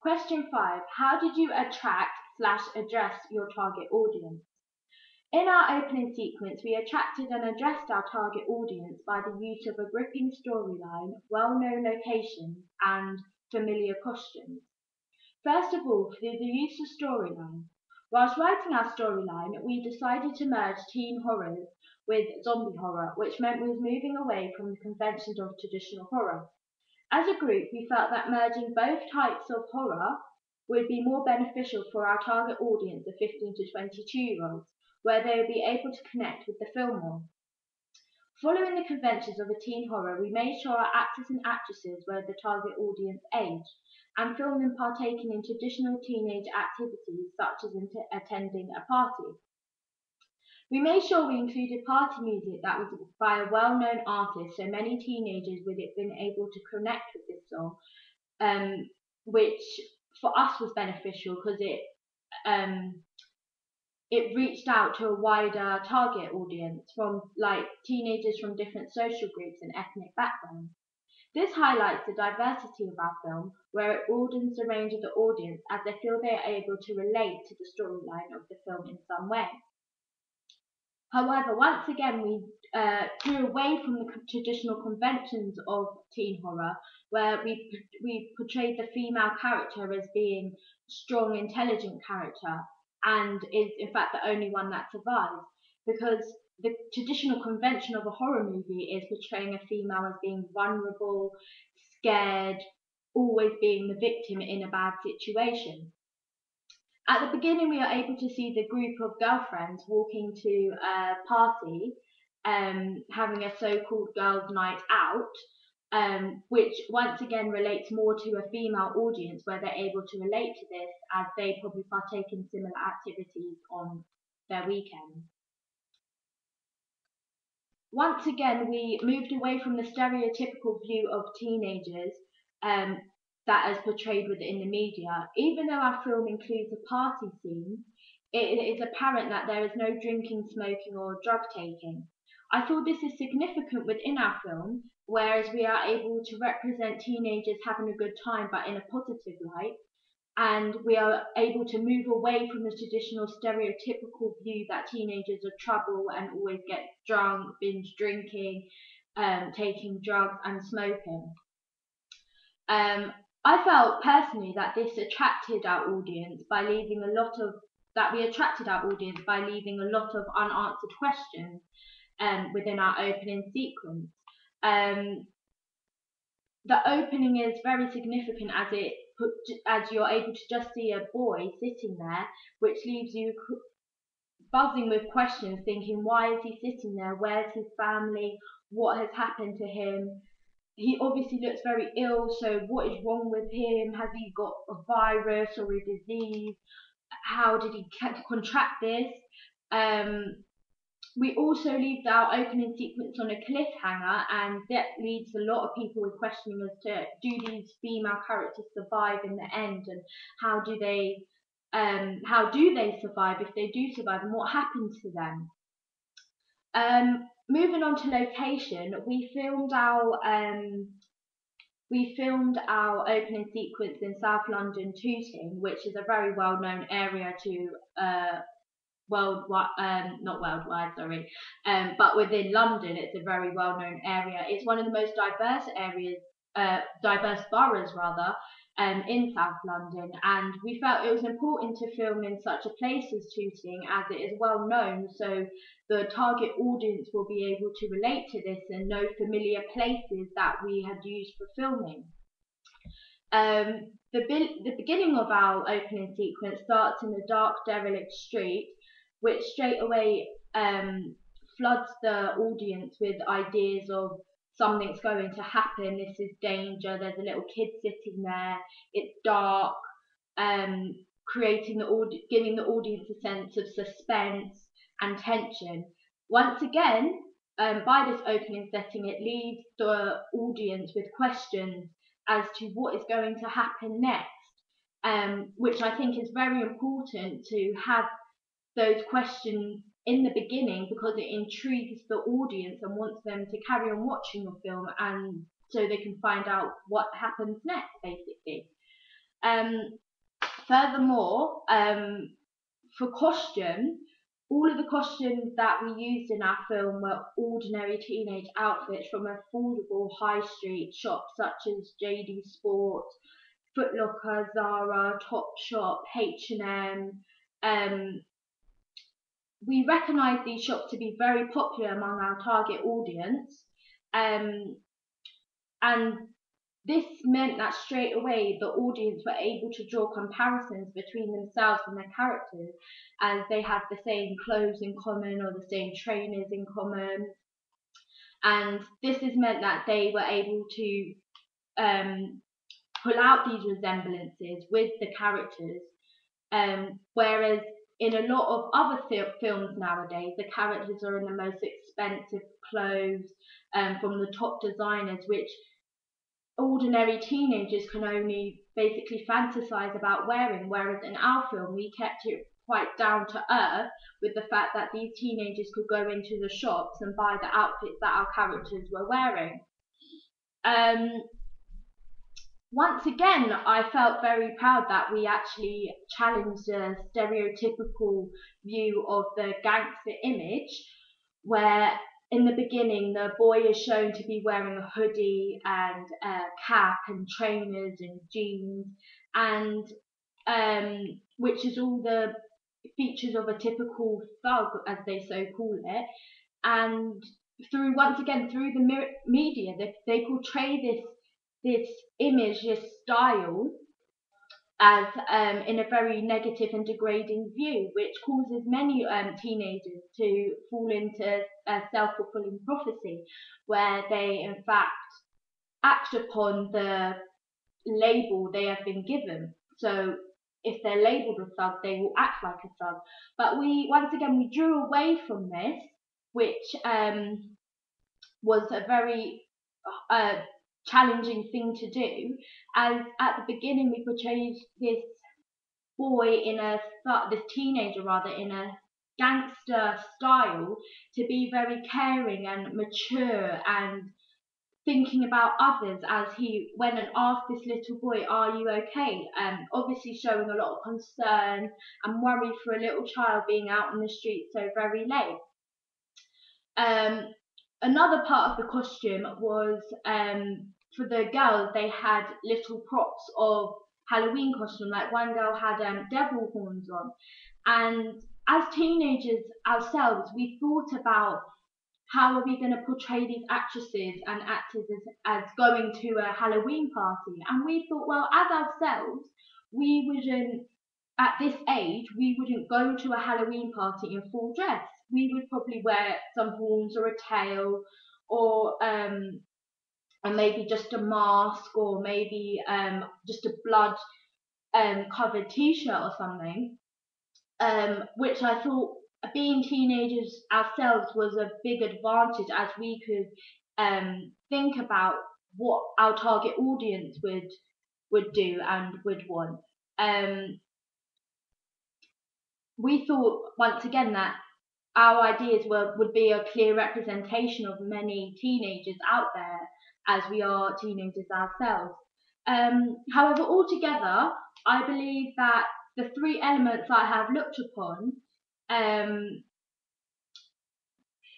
Question 5. How did you attract/address your target audience? In our opening sequence, we attracted and addressed our target audience by the use of a gripping storyline, well-known locations, and familiar costumes. First of all, for the use of storyline. Whilst writing our storyline, we decided to merge teen horrors with zombie horror, which meant we was moving away from the conventions of traditional horror. As a group, we felt that merging both types of horror would be more beneficial for our target audience of 15 to 22-year-olds, where they would be able to connect with the film more. Following the conventions of a teen horror, we made sure our actors and actresses were the target audience age, and filmed them partaking in traditional teenage activities such as attending a party. We made sure we included party music that was by a well-known artist, so many teenagers would have been able to connect with this song, which for us was beneficial because it reached out to a wider target audience from like teenagers from different social groups and ethnic backgrounds. This highlights the diversity of our film, where it broadens the range of the audience as they feel they are able to relate to the storyline of the film in some way. However, once again, we drew away from the traditional conventions of teen horror, where we portrayed the female character as being a strong, intelligent character, and is in fact the only one that survives. Because the traditional convention of a horror movie is portraying a female as being vulnerable, scared, always being the victim in a bad situation. At the beginning, we are able to see the group of girlfriends walking to a party, having a so-called girls' night out, which once again relates more to a female audience where they're able to relate to this as they probably partake in similar activities on their weekend. Once again, we moved away from the stereotypical view of teenagers that is portrayed within the media. Even though our film includes a party scene, it is apparent that there is no drinking, smoking, or drug taking. I feel this is significant within our film, whereas we are able to represent teenagers having a good time but in a positive light, and we are able to move away from the traditional stereotypical view that teenagers are trouble and always get drunk, binge drinking, taking drugs and smoking. I felt personally that this attracted our audience by leaving a lot of unanswered questions within our opening sequence. The opening is very significant as you're able to just see a boy sitting there, which leaves you buzzing with questions, thinking, why is he sitting there? Where's his family? What has happened to him? He obviously looks very ill, so what is wrong with him? Has he got a virus or a disease? How did he contract this? We also leave our opening sequence on a cliffhanger, and that leads a lot of people with questioning as to, do these female characters survive in the end, and how do they survive if they do survive, and what happens to them? Moving on to location, we filmed our opening sequence in South London, Tooting, which is a very well-known area to not worldwide, sorry, but within London, it's a very well-known area. It's one of the most diverse boroughs rather, in South London, and we felt it was important to film in such a place as Tooting, as it is well known, so the target audience will be able to relate to this and know familiar places that we had used for filming. The beginning of our opening sequence starts in a dark, derelict street, which straight away floods the audience with ideas of something's going to happen, this is danger, there's a little kid sitting there, it's dark, giving the audience a sense of suspense and tension. Once again, by this opening setting, it leaves the audience with questions as to what is going to happen next, which I think is very important to have those questions in the beginning, because it intrigues the audience and wants them to carry on watching the film, and so they can find out what happens next, basically. Furthermore, for costume, all of the costumes that we used in our film were ordinary teenage outfits from affordable high street shops such as JD Sports, Foot Locker, Zara, Topshop, H&M. We recognised these shops to be very popular among our target audience, um, and this meant that straight away the audience were able to draw comparisons between themselves and their characters, as they had the same clothes in common or the same trainers in common. And this has meant that they were able to pull out these resemblances with the characters, whereas in a lot of other films nowadays, the characters are in the most expensive clothes from the top designers, which ordinary teenagers can only basically fantasize about wearing, whereas in our film we kept it quite down to earth with the fact that these teenagers could go into the shops and buy the outfits that our characters were wearing. Once again, I felt very proud that we actually challenged a stereotypical view of the gangster image, where in the beginning the boy is shown to be wearing a hoodie and a cap and trainers and jeans, and which is all the features of a typical thug, as they so call it. And once again through the media, they portray this image, this style, as in a very negative and degrading view, which causes many teenagers to fall into a self-fulfilling prophecy, where they in fact act upon the label they have been given. So if they're labeled a thug, they will act like a thug. But once again we drew away from this, which was a very challenging thing to do, as at the beginning we portrayed this boy this teenager rather, in a gangster style, to be very caring and mature and thinking about others, as he went and asked this little boy, "Are you okay?" Obviously showing a lot of concern and worry for a little child being out on the street so very late. Another part of the costume was, for the girls, they had little props of Halloween costume. Like one girl had devil horns on, and as teenagers ourselves, we thought about how are we going to portray these actresses and actors as going to a Halloween party, and we thought, well, as ourselves, we wouldn't, at this age, we wouldn't go to a Halloween party in full dress. We would probably wear some horns or a tail, or and maybe just a mask, or maybe just a blood covered t-shirt or something, which I thought, being teenagers ourselves, was a big advantage, as we could think about what our target audience would do and would want. We thought once again that our ideas would be a clear representation of many teenagers out there, as we are teenagers ourselves. However, altogether, I believe that the three elements I have looked upon,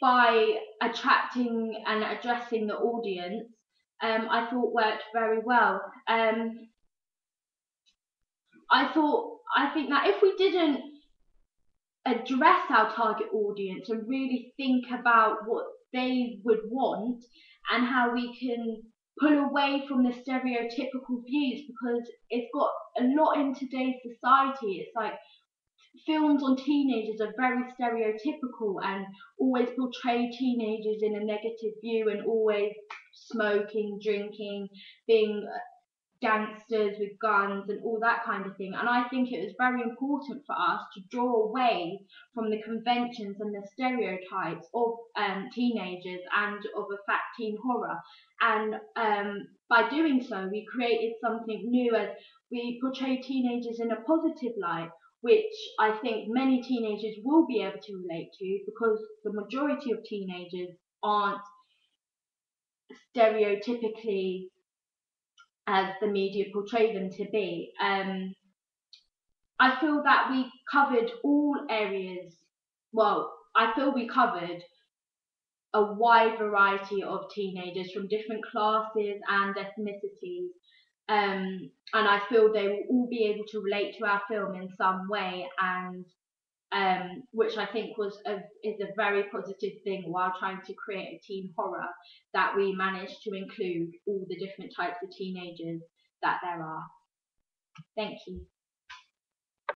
by attracting and addressing the audience, I thought worked very well. I think that if we didn't address our target audience and really think about what they would want and how we can pull away from the stereotypical views, because it's got a lot in today's society. It's like films on teenagers are very stereotypical and always portray teenagers in a negative view, and always smoking, drinking, being gangsters with guns and all that kind of thing. And I think it was very important for us to draw away from the conventions and the stereotypes of teenagers and of a fat teen horror. And by doing so, we created something new, as we portray teenagers in a positive light, which I think many teenagers will be able to relate to, because the majority of teenagers aren't stereotypically as the media portray them to be. I feel that we covered all areas. Well, I feel we covered a wide variety of teenagers from different classes and ethnicities. And I feel they will all be able to relate to our film in some way, and which I think is a very positive thing while trying to create a teen horror, that we managed to include all the different types of teenagers that there are. Thank you.